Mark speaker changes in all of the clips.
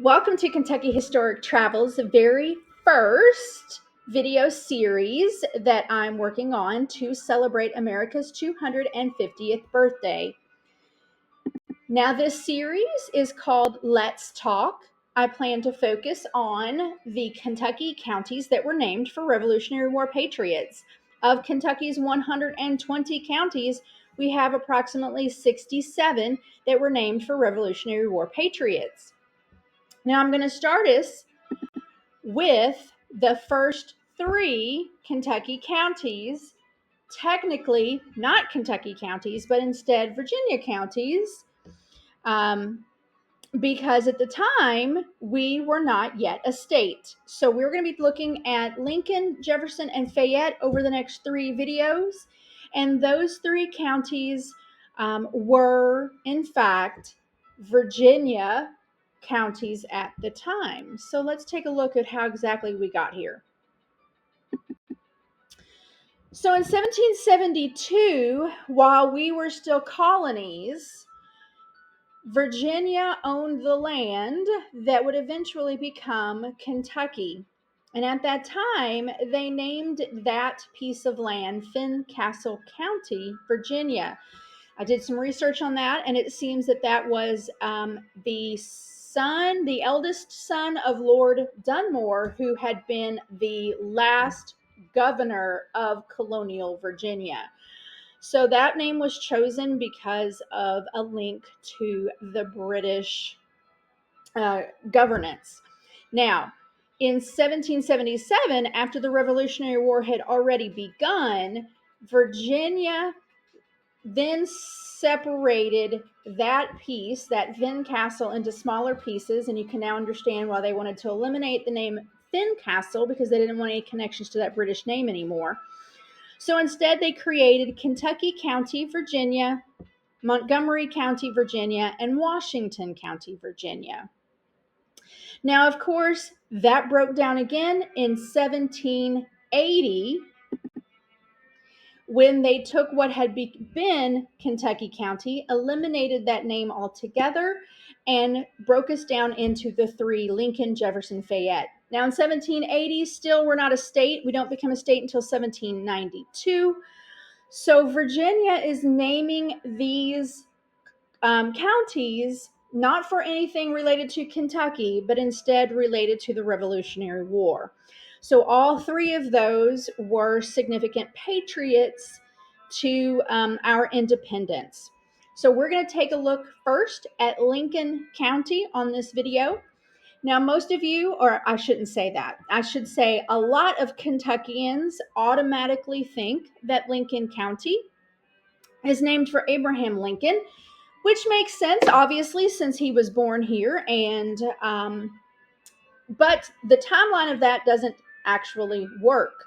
Speaker 1: Welcome to Kentucky Historic Travel's very first video series that I'm working on to celebrate America's 250th birthday. Now, this series is called Let's Talk. I plan to focus on the Kentucky counties that were named for Revolutionary War patriots. Of Kentucky's 120 counties, we have approximately 67 that were named for Revolutionary War patriots. Now, I'm going to start us with the first three Kentucky counties, technically not Kentucky counties, but instead Virginia counties, um, because at the time we were not yet a state. So we're going to be looking at Lincoln, Jefferson, and Fayette over the next three videos. And those three counties were, in fact, Virginia counties at the time. So let's take a look at how exactly we got here. So in 1772, while we were still colonies, Virginia owned the land that would eventually become Kentucky. And at that time, they named that piece of land Fincastle County, Virginia. I did some research on that, and it seems that that was the eldest son of Lord Dunmore, who had been the last governor of colonial Virginia. So that name was chosen because of a link to the British governance. Now, in 1777, after the Revolutionary War had already begun, Virginia then separated that piece, that Fincastle, into smaller pieces, and you can now understand why they wanted to eliminate the name Fincastle, because they didn't want any connections to that British name anymore. So instead, they created Kentucky County, Virginia, Montgomery County, Virginia, and Washington County, Virginia. Now, of course, that broke down again in 1780 when they took what had been Kentucky County, eliminated that name altogether, and broke us down into the three: Lincoln, Jefferson, Fayette. Now, in 1780, still we're not a state. We don't become a state until 1792. So Virginia is naming these counties not for anything related to Kentucky, but instead related to the Revolutionary War. So all three of those were significant patriots to our independence. So we're going to take a look first at Lincoln County on this video. Now, most of you, or I shouldn't say that, I should say a lot of Kentuckians automatically think that Lincoln County is named for Abraham Lincoln, which makes sense, obviously, since he was born here. But the timeline of that doesn't actually work.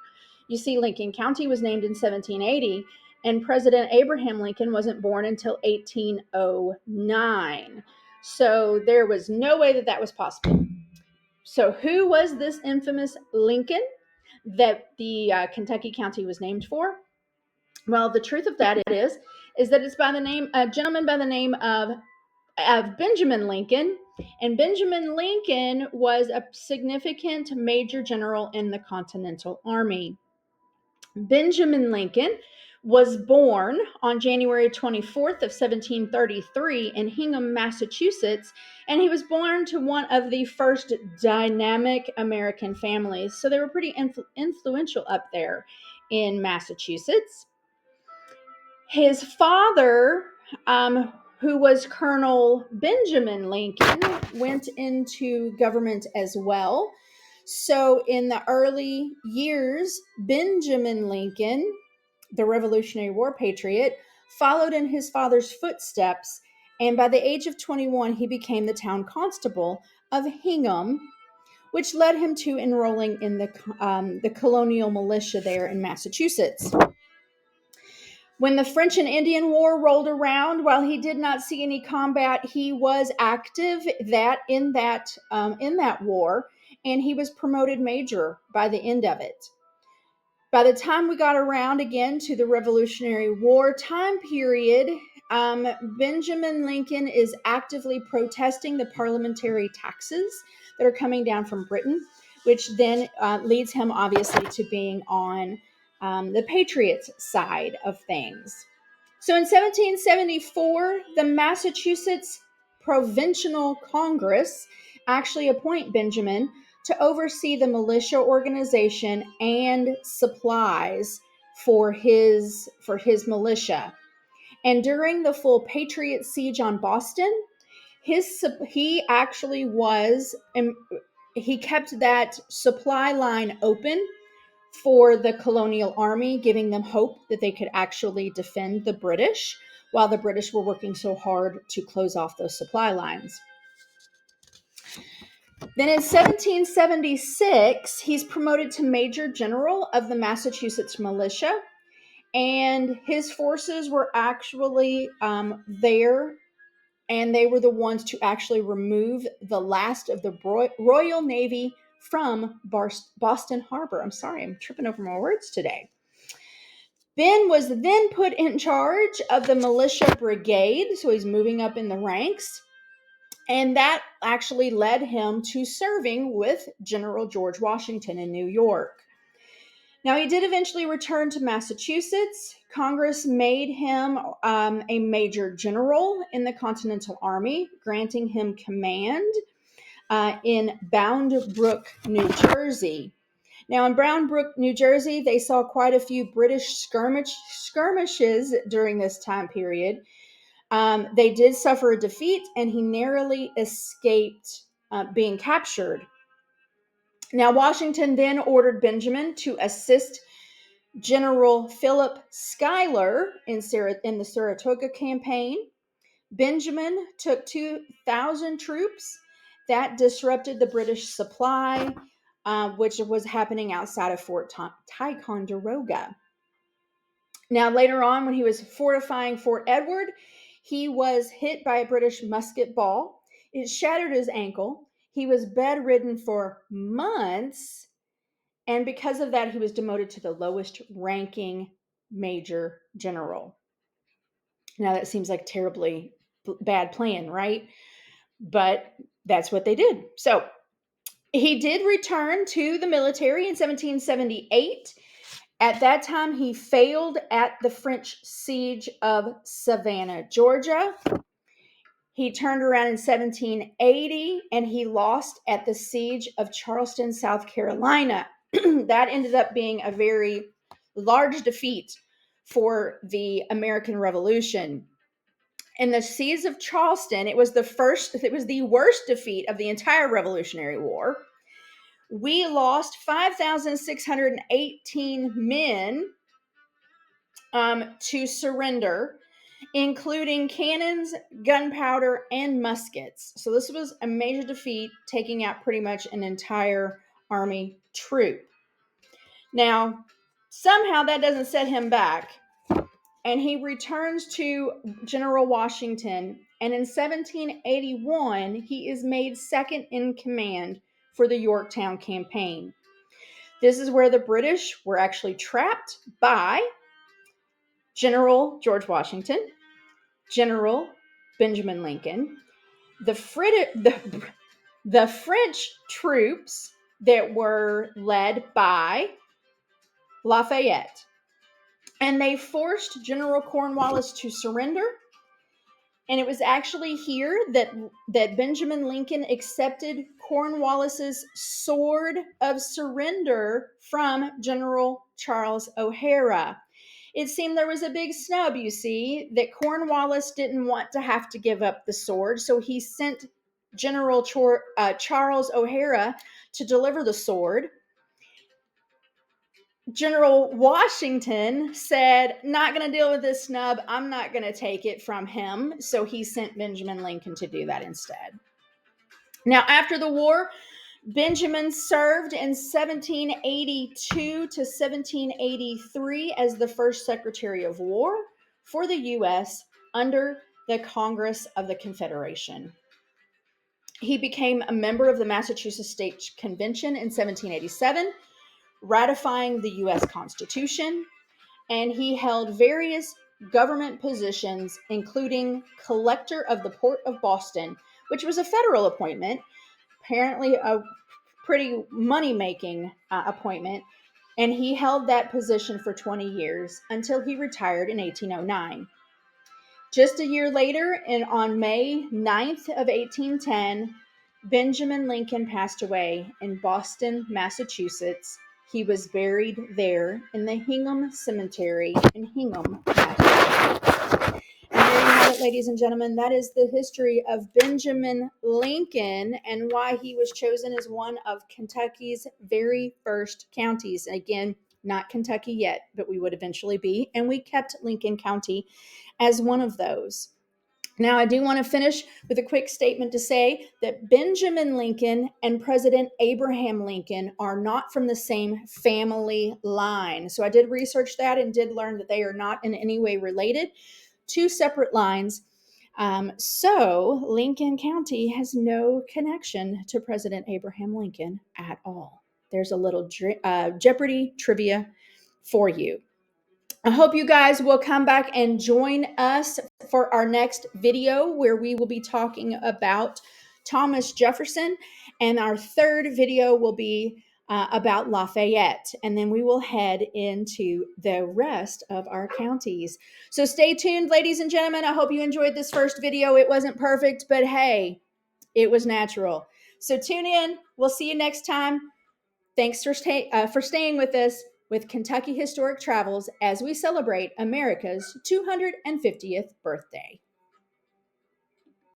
Speaker 1: You see, Lincoln County was named in 1780, and President Abraham Lincoln wasn't born until 1809. So there was no way that that was possible. So who was this infamous Lincoln that the Kentucky County was named for? Well, the truth of that is that it's by the name, a gentleman by the name of Benjamin Lincoln. And Benjamin Lincoln was a significant major general in the Continental Army. Benjamin Lincoln was born on January 24th of 1733 in Hingham, Massachusetts, and he was born to one of the first dynamic American families. So they were pretty influential up there in Massachusetts. His father, who was Colonel Benjamin Lincoln, went into government as well. So in the early years, Benjamin Lincoln, the Revolutionary War patriot, followed in his father's footsteps, and by the age of 21, he became the town constable of Hingham, which led him to enrolling in the colonial militia there in Massachusetts. When the French and Indian War rolled around, while he did not see any combat, he was active in that war, and he was promoted major by the end of it. By the time we got around again to the Revolutionary War time period, Benjamin Lincoln is actively protesting the parliamentary taxes that are coming down from Britain, which then leads him obviously to being on the Patriots side of things. So in 1774, the Massachusetts Provincial Congress actually appoint Benjamin to oversee the militia organization and supplies for his militia. And during the full Patriot siege on Boston, he actually was he kept that supply line open for the colonial army, giving them hope that they could actually defend the British while the British were working so hard to close off those supply lines. Then in 1776, he's promoted to Major General of the Massachusetts Militia, and his forces were actually there, and they were the ones to actually remove the last of the Royal Navy from Boston Harbor. I'm sorry, I'm tripping over my words today. Ben was then put in charge of the militia brigade, so he's moving up in the ranks, and that actually led him to serving with General George Washington in New York. Now, he did eventually return to Massachusetts. Congress made him a major general in the Continental Army, granting him command in Bound Brook, New Jersey. Now, in Bound Brook, New Jersey, they saw quite a few British skirmishes during this time period. They did suffer a defeat, and he narrowly escaped being captured. Now, Washington then ordered Benjamin to assist General Philip Schuyler in the Saratoga campaign. Benjamin took 2,000 troops. That disrupted the British supply, which was happening outside of Fort Ticonderoga. Now, later on, when he was fortifying Fort Edward, he was hit by a British musket ball. It shattered his ankle. He was bedridden for months, and because of that, he was demoted to the lowest ranking major general. Now, that seems like terribly bad plan, right? But that's what they did. So he did return to the military in 1778. At that time, he failed at the French siege of Savannah, Georgia. He turned around in 1780 and he lost at the siege of Charleston, South Carolina. That ended up being a very large defeat for the American Revolution. In the siege of Charleston, it was the worst defeat of the entire Revolutionary War. We lost 5,618 men to surrender, including cannons, gunpowder, and muskets. So this was a major defeat, taking out pretty much an entire army troop. Now, somehow that doesn't set him back, and he returns to General Washington, and in 1781, he is made second in command for the Yorktown campaign. This is where the British were actually trapped by General George Washington, General Benjamin Lincoln, the French troops that were led by Lafayette, and they forced General Cornwallis to surrender. And it was actually here that Benjamin Lincoln accepted Cornwallis's sword of surrender from General Charles O'Hara. It seemed there was a big snub, you see, that Cornwallis didn't want to have to give up the sword, so he sent General Charles O'Hara to deliver the sword. General Washington said, not going to deal with this snub. I'm not going to take it from him. So he sent Benjamin Lincoln to do that instead. Now, after the war, Benjamin served in 1782 to 1783 as the first Secretary of War for the U.S. under the Congress of the Confederation. He became a member of the Massachusetts State Convention in 1787, ratifying the U.S. Constitution, and he held various government positions, including collector of the Port of Boston, which was a federal appointment, apparently a pretty money making appointment. And he held that position for 20 years until he retired in 1809. Just a year later, and on May 9th of 1810, Benjamin Lincoln passed away in Boston, Massachusetts. He was buried there in the Hingham Cemetery in Hingham, Massachusetts. And there you have it, ladies and gentlemen. That is the history of Benjamin Lincoln and why he was chosen as one of Kentucky's very first counties. Again, not Kentucky yet, but we would eventually be. And we kept Lincoln County as one of those. Now, I do want to finish with a quick statement to say that Benjamin Lincoln and President Abraham Lincoln are not from the same family line. So I did research that and did learn that they are not in any way related. Two separate lines. So Lincoln County has no connection to President Abraham Lincoln at all. There's a little Jeopardy trivia for you. I hope you guys will come back and join us for our next video where we will be talking about Thomas Jefferson. And our third video will be about Lafayette. And then we will head into the rest of our counties. So stay tuned, ladies and gentlemen. I hope you enjoyed this first video. It wasn't perfect, but hey, it was natural. So tune in. We'll see you next time. Thanks for staying with us with Kentucky Historic Travels as we celebrate America's 250th birthday.